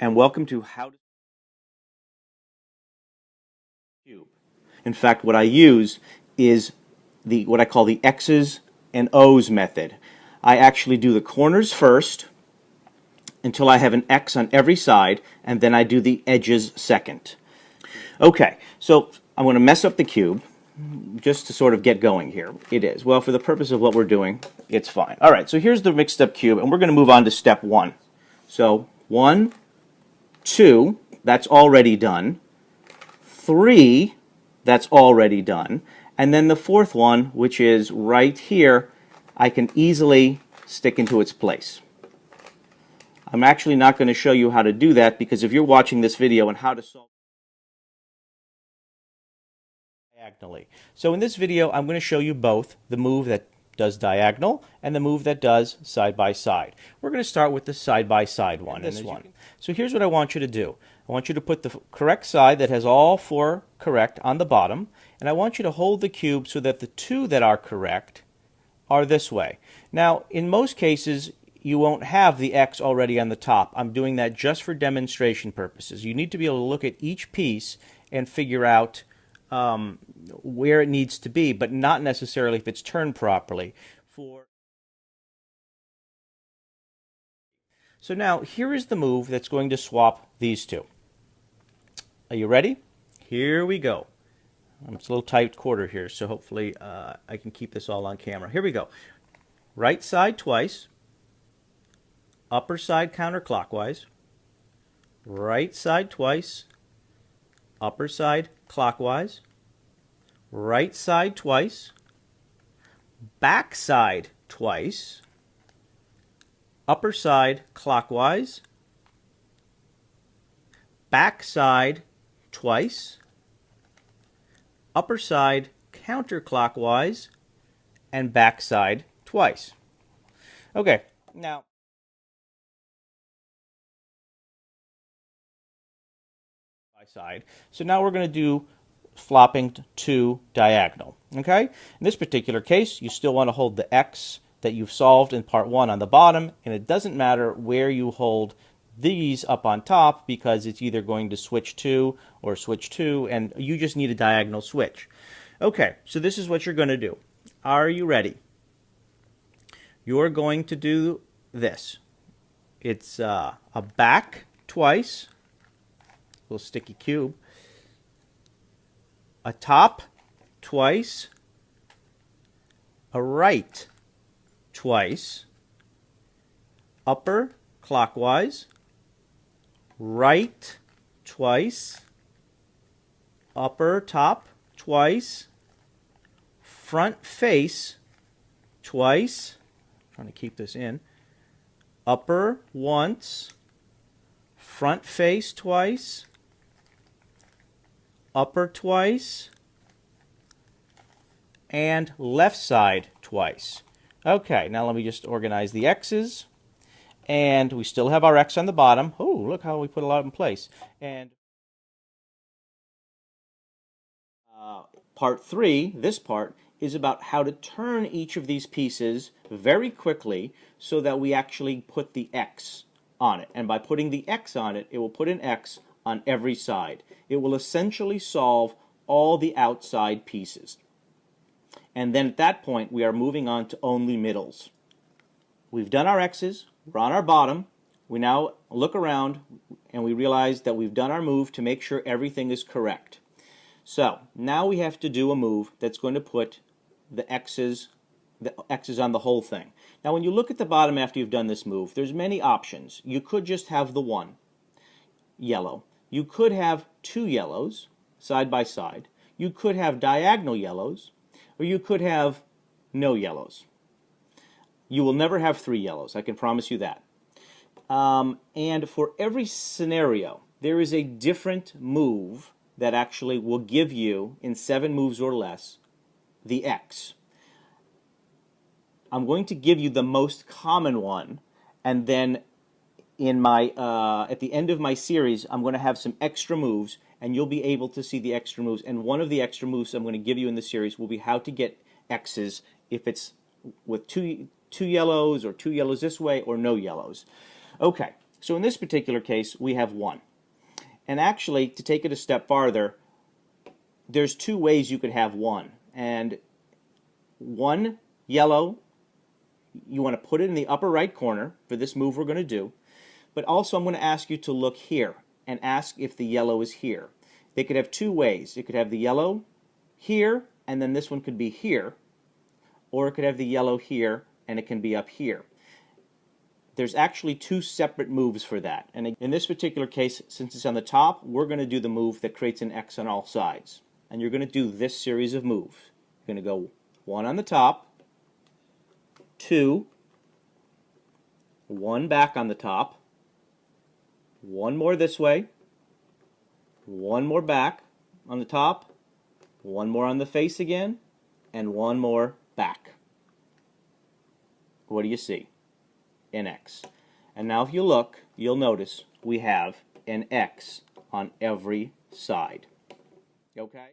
and welcome to How to Cube. In fact, what I use is what I call the X's and O's method. I actually do the corners first until I have an X on every side, and then I do the edges second. Okay, so I'm going to mess up the cube just to sort of get going here. It is. Well, for the purpose of what we're doing, it's fine. All right, so here's the mixed up cube, and we're going to move on to step 1. So 1, 2, that's already done. 3, that's already done. And then the fourth one, which is right here, I can easily stick into its place. I'm actually not going to show you how to do that because if you're watching this video on how to solve diagonally. So in this video, I'm going to show you both the move that does diagonal and the move that does side by side. We're going to start with the side by side one. This one. So here's what I want you to do. I want you to put the correct side that has all 4 correct on the bottom, and I want you to hold the cube so that the 2 that are correct are this way. Now, in most cases, you won't have the X already on the top. I'm doing that just for demonstration purposes. You need to be able to look at each piece and figure out where it needs to be, but not necessarily if it's turned properly. So now, here is the move that's going to swap these two. Are you ready? Here we go. It's a little tight quarter here, so hopefully I can keep this all on camera. Here we go. Right side twice. Upper side counterclockwise. Right side twice. Upper side clockwise. Right side twice. Back side twice. Upper side clockwise. Back side twice. Upper side counterclockwise. And back side twice. Okay, now side. So now we're going to do flopping to diagonal. Okay? In this particular case, you still want to hold the X that you've solved in part 1 on the bottom, and it doesn't matter where you hold these up on top because it's either going to switch to or switch to, and you just need a diagonal switch. Okay, so this is what you're going to do. Are you ready? You're going to do this. It's a back twice, little sticky cube, a top twice, a right twice, upper clockwise, right twice, upper top twice, front face twice, I'm trying to keep this in, upper once, front face twice, upper twice, and left side twice. Okay, now let me just organize the X's, and we still have our X on the bottom. Oh, look how we put a lot in place. And part 3, this part, is about how to turn each of these pieces very quickly so that we actually put the X on it. And by putting the X on it, it will put an X on every side. It will essentially solve all the outside pieces. And then at that point, we are moving on to only middles. We've done our X's, we're on our bottom. We now look around and we realize that we've done our move to make sure everything is correct. So now we have to do a move that's going to put the X's on the whole thing. Now when you look at the bottom after you've done this move, there's many options. You could just have the one yellow. You could have 2 yellows side by side. You could have diagonal yellows, or you could have no yellows. You will never have 3 yellows, I can promise you that. And for every scenario, there is a different move that actually will give you, in 7 moves or less, the X. I'm going to give you the most common one, and then in my at the end of my series, I'm going to have some extra moves, and you'll be able to see the extra moves. And one of the extra moves I'm going to give you in the series will be how to get X's if it's with two yellows, or 2 yellows this way, or no yellows. Okay, So in this particular case, we have 1. And actually, to take it a step farther, there's 2 ways you could have 1. And 1 yellow, you want to put it in the upper right corner for this move we're going to do. But also I'm going to ask you to look here and ask if the yellow is here. They could have 2 ways. It could have the yellow here, and then this one could be here. Or it could have the yellow here, and it can be up here. There's actually 2 separate moves for that. And in this particular case, since it's on the top, we're going to do the move that creates an X on all sides. And you're going to do this series of moves. You're going to go 1 on the top, 2, 1 back on the top, 1 more this way, 1 more back on the top, 1 more on the face again, and 1 more back. What do you see? An X. And now if you look, you'll notice we have an X on every side. Okay?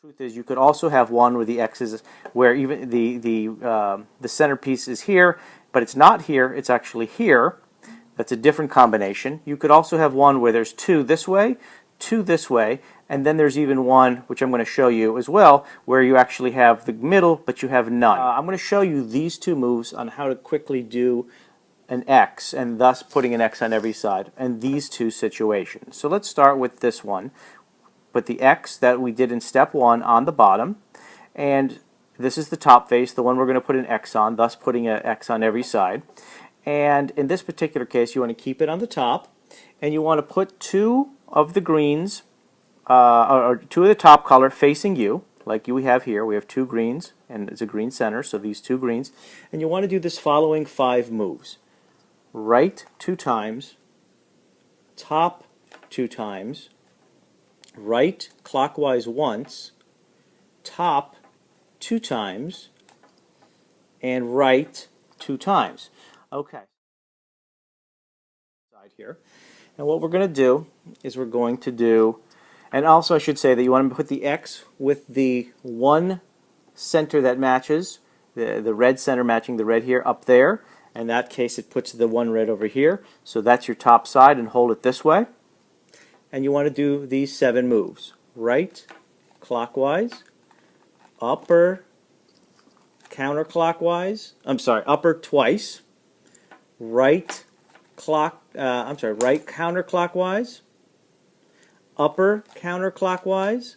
Truth is, you could also have one where the X is where even the centerpiece is here, but it's not here, it's actually here. That's a different combination. You could also have one where there's 2 this way, 2 this way, and then there's even one, which I'm going to show you as well, where you actually have the middle, but you have none. I'm going to show you these 2 moves on how to quickly do an X, and thus putting an X on every side, and these 2 situations. So let's start with this one. Put the X that we did in step 1 on the bottom, and this is the top face, the one we're going to put an X on, thus putting an X on every side. And in this particular case, you want to keep it on the top, and you want to put 2 of the greens, or 2 of the top color facing you, like we have here. We have 2 greens, and it's a green center, so these 2 greens. And you want to do this following 5 moves. Right 2 times, top 2 times, right clockwise once, top 2 times, and right 2 times. Okay. Side here. And what we're going to do is we're going to do, and also I should say that you want to put the X with the one center that matches, the red center matching the red here up there. In that case, it puts the one red over here. So that's your top side, and hold it this way. And you want to do these 7 moves. Right, clockwise, upper, counterclockwise, upper twice, right counterclockwise, upper counterclockwise,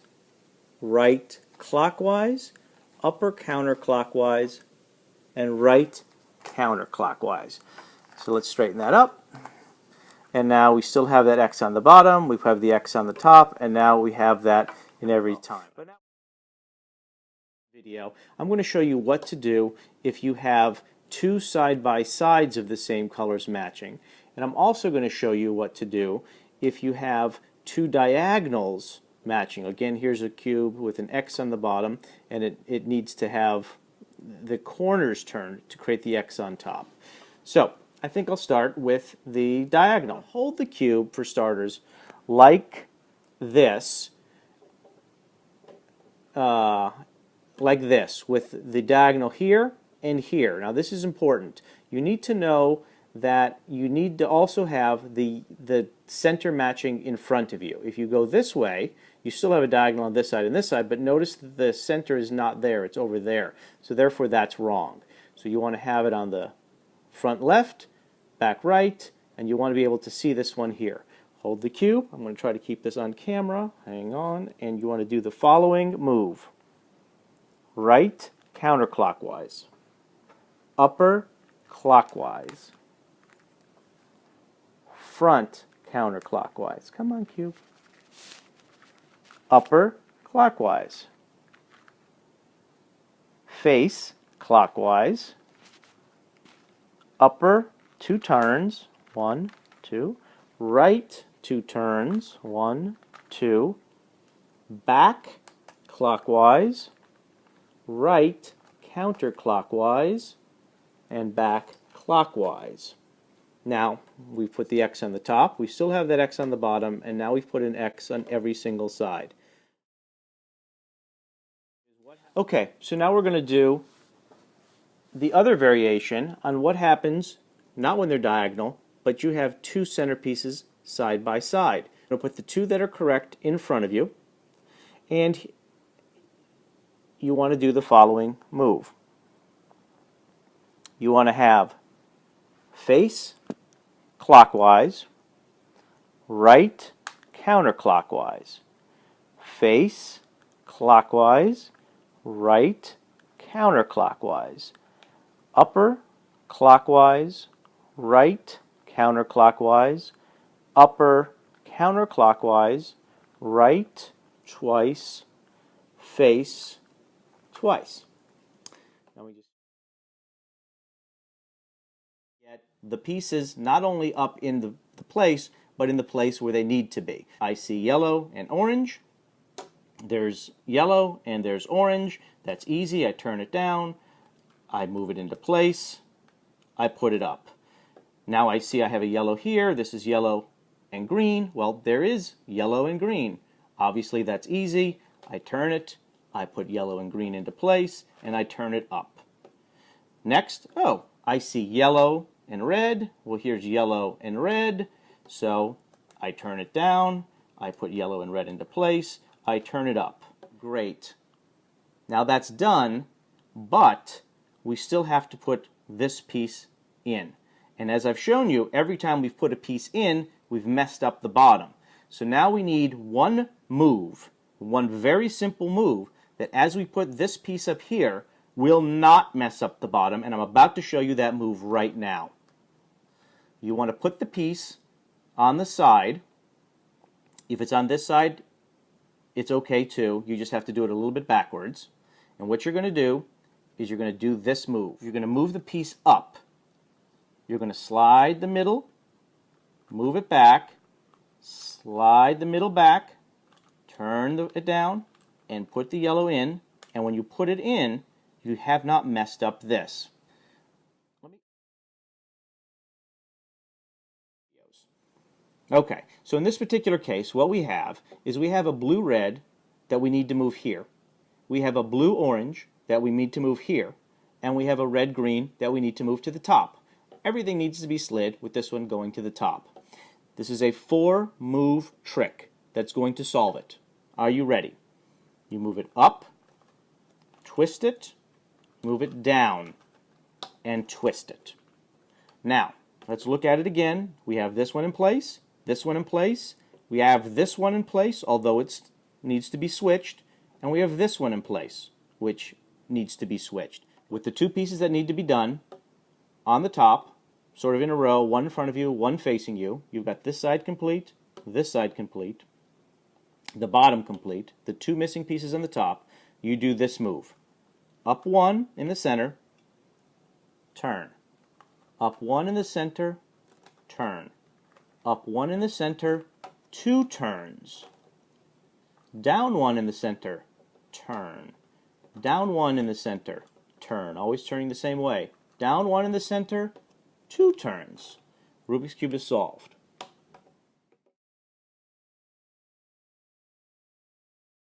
right clockwise, upper counterclockwise, and right counterclockwise. So let's straighten that up. And now we still have that X on the bottom, we have the X on the top, and now we have that in every time. But now, video, I'm going to show you what to do if you have 2 side-by-sides of the same colors matching. And I'm also going to show you what to do if you have 2 diagonals matching. Again, here's a cube with an X on the bottom, and it needs to have the corners turned to create the X on top. So I think I'll start with the diagonal. Hold the cube, for starters, like this, with the diagonal here and here. Now this is important. You need to know that you need to also have the center matching in front of you. If you go this way, you still have a diagonal on this side and this side, but notice that the center is not there, it's over there. So therefore that's wrong. So you want to have it on the front left, back right, and you want to be able to see this one here. Hold the cube. I'm going to try to keep this on camera. Hang on. And you want to do the following move. Right counterclockwise. Upper clockwise. Front counterclockwise. Come on, cube. Upper clockwise. Face clockwise. Upper 2 turns. 1, 2. Right 2 turns. 1, 2. Back clockwise. Right counterclockwise. And back clockwise. Now, we've put the X on the top, we still have that X on the bottom, and now we've put an X on every single side. Okay, so now we're going to do the other variation on what happens not when they're diagonal, but you have two centerpieces side by side. You'll put the two that are correct in front of you, and you want to do the following move. You want to have face clockwise, right counterclockwise. Face clockwise, right counterclockwise. Upper clockwise, right counterclockwise. Upper counterclockwise, right twice, face twice. Now we just get the pieces not only up in the place, but in the place where they need to be. I see yellow and orange. There's yellow and there's orange. That's easy. I turn it down. I move it into place. I put it up. Now I see I have a yellow here. This is yellow and green. Well, there is yellow and green. Obviously, that's easy. I turn it. I put yellow and green into place, and I turn it up. Next, oh, I see yellow and red. Well, here's yellow and red. So I turn it down. I put yellow and red into place. I turn it up. Great. Now that's done, but we still have to put this piece in. And as I've shown you, every time we've put a piece in, we've messed up the bottom. So now we need one move, one very simple move, that as we put this piece up here, will not mess up the bottom, and I'm about to show you that move right now. You want to put the piece on the side. If it's on this side, it's okay too. You just have to do it a little bit backwards. And what you're going to do is you're going to do this move. You're going to move the piece up. You're going to slide the middle, move it back, slide the middle back, turn it down, and put the yellow in. And when you put it in, you have not messed up this. Okay, so in this particular case, what we have is we have a blue-red that we need to move here. We have a blue-orange that we need to move here. And we have a red-green that we need to move to the top. Everything needs to be slid with this one going to the top. This is a 4-move trick that's going to solve it. Are you ready? You move it up, twist it, move it down, and twist it. Now, let's look at it again. We have this one in place, this one in place. We have this one in place, although it needs to be switched. And we have this one in place, which needs to be switched. With the two pieces that need to be done on the top, sort of in a row, one in front of you, one facing you, you've got this side complete, this side complete, the bottom complete, the two missing pieces on the top. You do this move. Up one in the center, turn. Up one in the center, turn. Up one in the center, 2 turns. Down one in the center, turn. Down one in the center, turn. Always turning the same way. Down one in the center, 2 turns. Rubik's Cube is solved.